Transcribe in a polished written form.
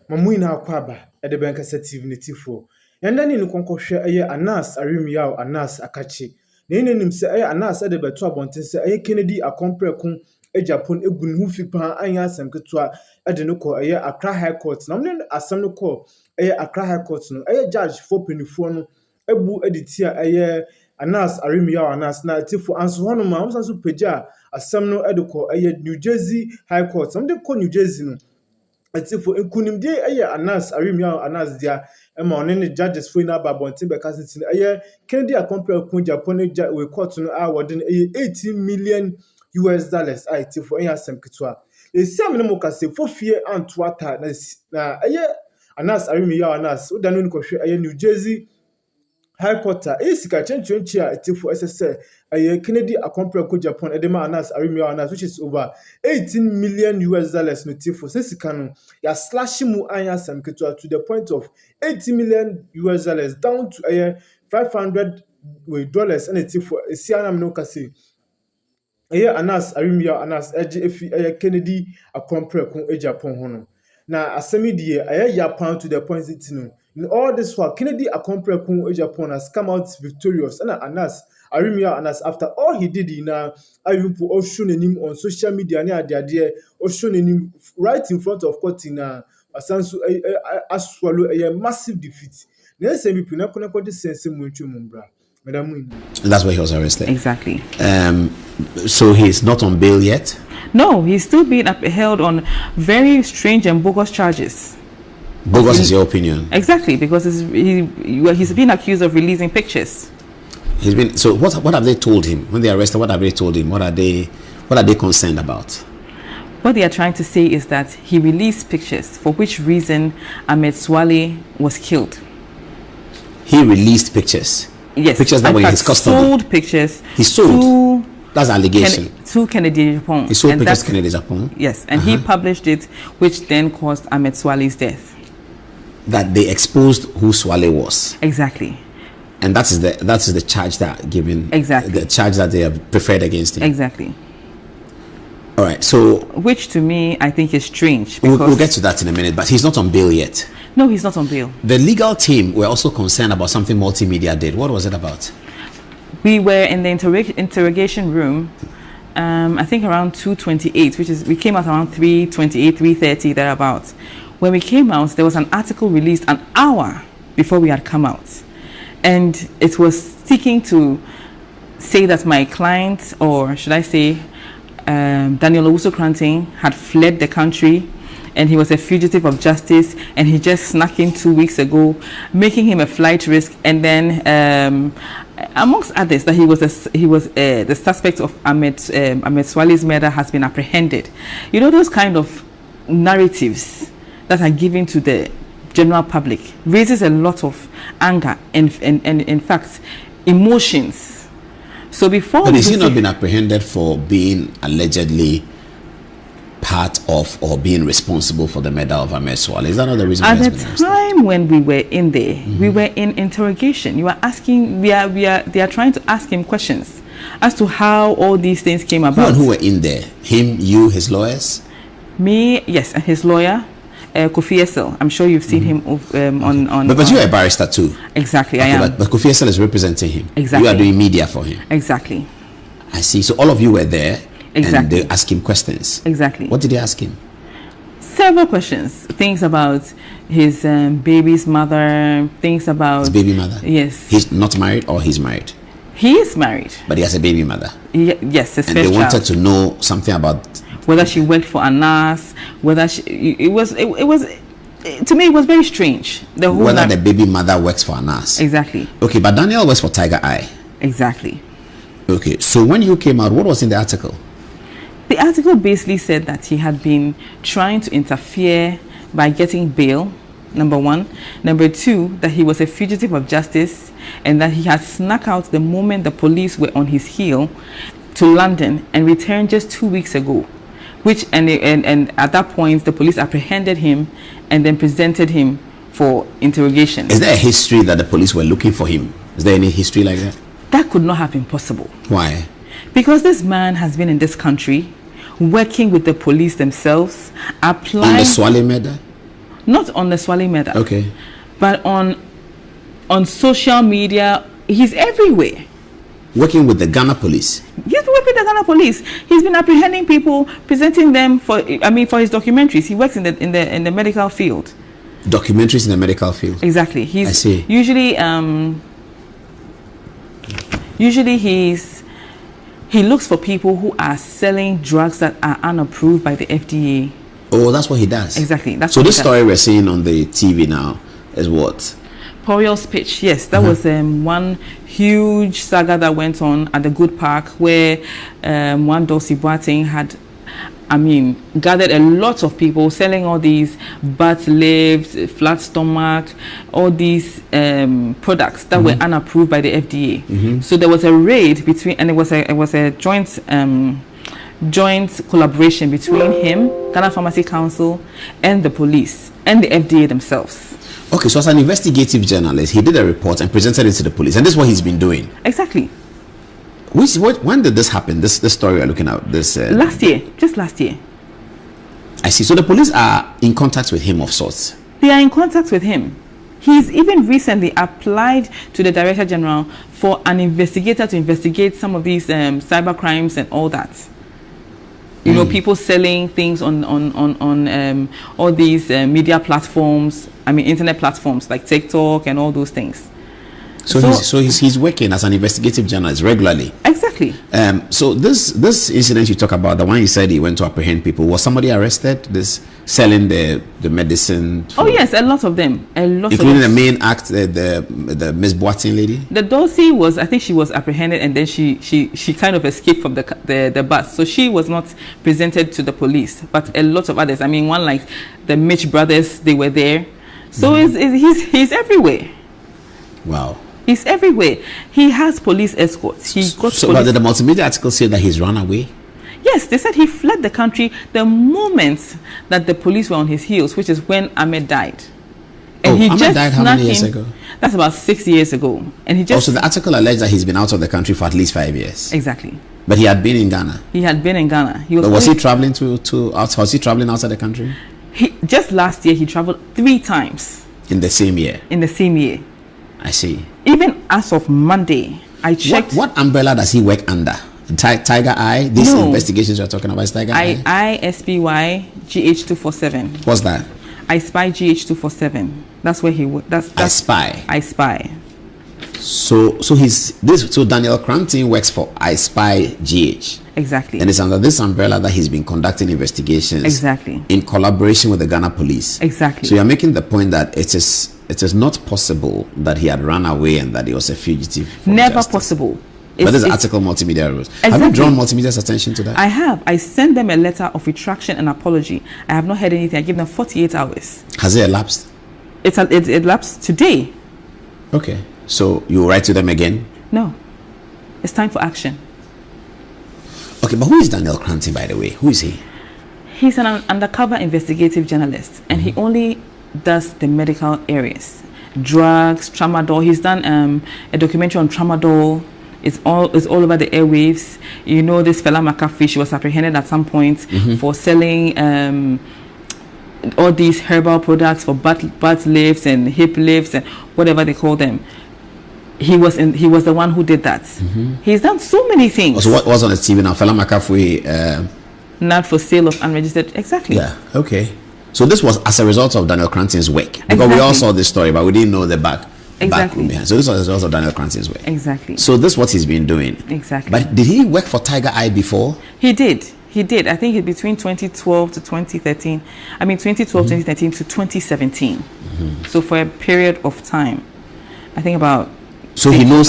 Mamuina Kwaba, at the bank assertive and then in Concoshire, Anas, Aremeyaw, Anas, Akachi. Name him say, Anas, at the Betrabont, say, Kennedy, a compre cum, a Japon, a Gunhufipa, Ayas, and Kutua, Adenoko, a Accra High Court, Namden, a Sanuko, a Accra High Court, a judge for Peniforno, a boo editia, a Anas, Aremeyaw, Anas, na for answer one of my house, as Peja, a Samno Edoko, a New Jersey High Court, some they call New Jersey. Ati for nkunimdie Anas Aremeyaw Anas dia ema one ne judges for na babonte be kasiti Kennedy compare kun Japan we court no award no $18 million ati for asem kitwa esiam no mo kase for fie antoata na Anas Aremeyaw Anas udanu no kohwe New Jersey High Court sika chenchi ati for SSL Kennedy compare kun Japan edema Anas Aremeyaw Anas which is over $18 million no tifo sesika no ya slash mu anyasam kitwa to the point of $80 million down to $500 and tifo esianam no kase Anas Aremeyaw Anas Kennedy compare kun Japan hono na asemi die Japan to the point it no in all this while Kennedy compare kun Japan has come out victorious and Anas Aremeyaw Anas after all he did in even put him on social media near there him right in front of court in asansu swallow a massive defeat. That's why he was arrested. Exactly. So he's not on bail yet? No, he's still being upheld on very strange and bogus charges. Bogus is your opinion? Exactly, because he's been accused of releasing pictures. He's been. So what have they told him when they arrested? What have they told him? What are they concerned about? What they are trying to say is that he released pictures for which reason Amedswale was killed. He released pictures. Yes, pictures that were in his custody. Sold pictures. He sold. That's allegation. To Kennedy Japan. He sold pictures to Kennedy Japan. Yes, and he published it, which then caused Amedswale's death. That they exposed who Swale was. Exactly. And that is the charge that given. Exactly. The charge that they have preferred against him. Exactly. All right. So, which to me I think is strange. We'll get to that in a minute. But he's not on bail yet. No, he's not on bail. The legal team were also concerned about something Multimedia did. What was it about? We were in the interrogation room. I think around 2:28, which is we came out around 3:28, 3:30 thereabouts. When we came out, there was an article released an hour before we had come out, and it was seeking to say that my client, or should I say, Daniel Owusu-Kranting, had fled the country, and he was a fugitive of justice, and he just snuck in 2 weeks ago, making him a flight risk, and then amongst others, that he was the suspect of Amedswale's murder has been apprehended. You know, those kind of narratives that are given to the general public raises a lot of anger and in fact emotions. So before, but has he not been apprehended for being allegedly part of or being responsible for the murder of Amedswale? Is that not the reason? At the time when we were in there, we were in interrogation. You are asking, they are trying to ask him questions as to how all these things came about. Who were in there? Him, you, his lawyers? Me, yes, and his lawyer, Kofi Essel. I'm sure you've seen him on. But you're a barrister too. Exactly, okay, I am. But Kofi Essel is representing him. Exactly. You are doing media for him. Exactly. I see. So all of you were there. Exactly. And they asked him questions. Exactly. What did they ask him? Several questions. Things about his baby's mother. Things about his baby mother. Yes. He's not married, or he's married. He is married. But he has a baby mother. Yes, his and first they wanted child. to know something about whether she worked for a nurse, whether it was to me it was very strange. Whether the baby mother works for a nurse. Exactly. Okay, but Daniel works for Tiger Eye. Exactly. Okay, so when you came out, what was in the article? The article basically said that he had been trying to interfere by getting bail, number one. Number two, that he was a fugitive of justice and that he had snuck out the moment the police were on his heel to London and returned just 2 weeks ago. And at that point, the police apprehended him and then presented him for interrogation. Is there a history that the police were looking for him? Is there any history like that? That could not have been possible. Why? Because this man has been in this country, working with the police themselves, applying... On the Swale murder? Not on the Swale murder. Okay. But on social media, he's everywhere. Working with the Ghana police. He's working with the Ghana police. He's been apprehending people, presenting them for his documentaries. He works in the medical field. Documentaries in the medical field. Exactly. I see. Usually he looks for people who are selling drugs that are unapproved by the FDA. Oh, that's what he does. Exactly. So this story we're seeing on the TV now is what? Poriel's pitch. Yes, that was one huge saga that went on at the Good Park, where one Dulcie Boateng had, gathered a lot of people selling all these butt lifts, flat stomach, all these products that were unapproved by the FDA. So there was a raid between, and it was a joint collaboration between him, Ghana Pharmacy Council, and the police and the FDA themselves. Okay, so as an investigative journalist, he did a report and presented it to the police, and this is what he's been doing. Exactly. When did this happen? This story we're looking at. Last year, just last year. I see. So the police are in contact with him of sorts. They are in contact with him. He's even recently applied to the Director General for an investigator to investigate some of these cyber crimes and all that. You know, people selling things on all these media platforms. Internet platforms like TikTok and all those things. So he's working as an investigative journalist regularly. Exactly. So this incident you talk about, the one you said he went to apprehend people, was somebody arrested? This selling the medicine? Oh yes, a lot of them. Including the main act, the Miss Boateng lady. The Dulcie was, I think she was apprehended, and then she kind of escaped from the bus, so she was not presented to the police. But a lot of others. One like the Mitch brothers, they were there. So he's everywhere. Wow. He's everywhere. He has police escorts. But did the multimedia article say that he's run away? Yes, they said he fled the country the moment that the police were on his heels, which is when Ahmed died. And Ahmed died how many years ago? That's about 6 years ago. And he just... So the article alleged that he's been out of the country for at least 5 years. Exactly. But he had been in Ghana. He had been in Ghana. Was he traveling was he traveling outside the country? Just last year, he traveled 3 times. In the same year? In the same year. I see. Even as of Monday, I checked. What umbrella does he work under? Tiger Eye? These investigations you're talking about is Tiger Eye? ISPY GH247. What's that? I Spy GH247. That's where he works. I Spy. I Spy. So Daniel Crampton works for I Spy GH. Exactly. And it's under this umbrella that he's been conducting investigations. Exactly. In collaboration with the Ghana police. Exactly. So you're making the point that it is not possible that he had run away and that he was a fugitive. Never possible. But this article multimedia rules. Exactly. Have you drawn multimedia's attention to that? I have. I sent them a letter of retraction and apology. I have not heard anything. I give them 48 hours. Has it elapsed? It elapsed today. Okay. So you will write to them again? No. It's time for action. Okay, but who is Daniel Crampton, by the way? Who is he? He's an undercover investigative journalist, and he only does the medical areas. Drugs, tramadol. He's done a documentary on tramadol. It's all over the airwaves. You know, this fella McAfee, she was apprehended at some point for selling all these herbal products for butt lifts and hip lifts and whatever they call them. He was the one who did that. He's done so many things. So what was on the TV now? Fela McAfee. Not for sale of unregistered. Exactly. Yeah. Okay. So this was as a result of Daniel Crampton's work, because we all saw this story, but we didn't know the backroom behind. So this was as a result of Daniel Crampton's work. Exactly. So this is what he's been doing. Exactly. But did he work for Tiger Eye before? He did. I think between 2012 to 2013. 2013 to 2017. So for a period of time, I think about. So he knows